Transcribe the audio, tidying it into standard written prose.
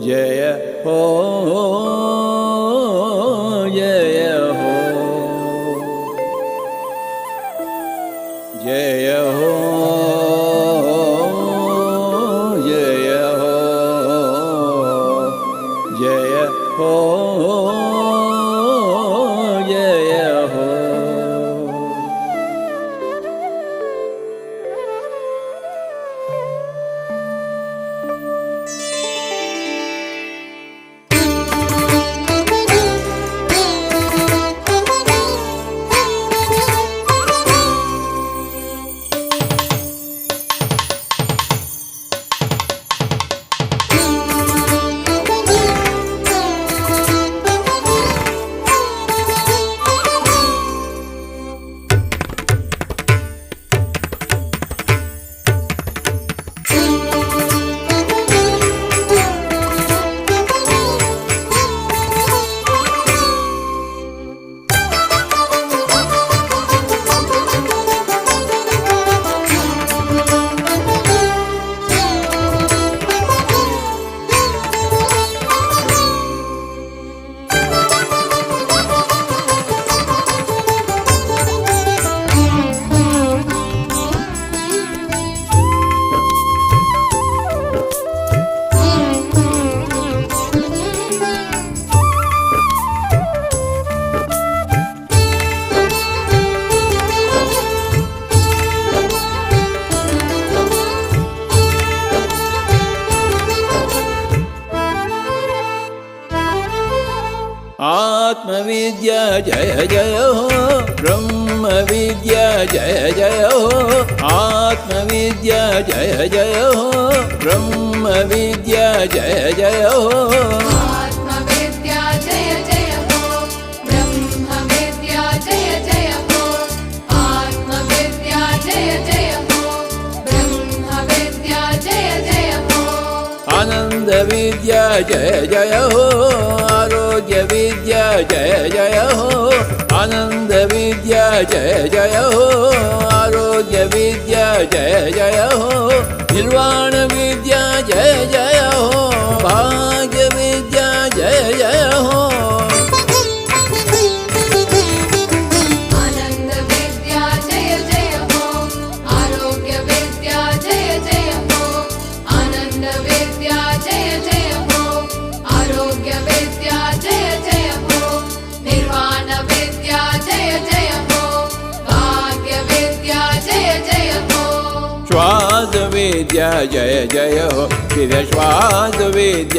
जय हो जय हो जय हो जय हो जय हो जय हो। आत्मविद्या जय जय हो ब्रह्म विद्या जय जय हो आत्मविद्या जय जय हो ब्रह्म विद्या जय जय हो आत्मविद्या जय जय हो ब्रह्म विद्या जय जय हो आत्मविद्या जय जय हो ब्रह्म विद्या जय जय हो आनंद विद्या जय जय हो आरोग्य विद्या जय जय हो आनंद विद्या जय जय हो आरोग्य विद्या जय जय हो निर्वाण विद्या जय जय हो भाग्य विद्या जय जय हो आनंद विद्या जय जय हो आरोग्य विद्या जय जय हो आनंद विद्या जय जय हो आरोग्य विद्या जय जय हो निर्वाण विद्या जय जय हो भाग्य विद्या जय जय हो श्वास विद्या जय जय हो फिर श्वास विद्या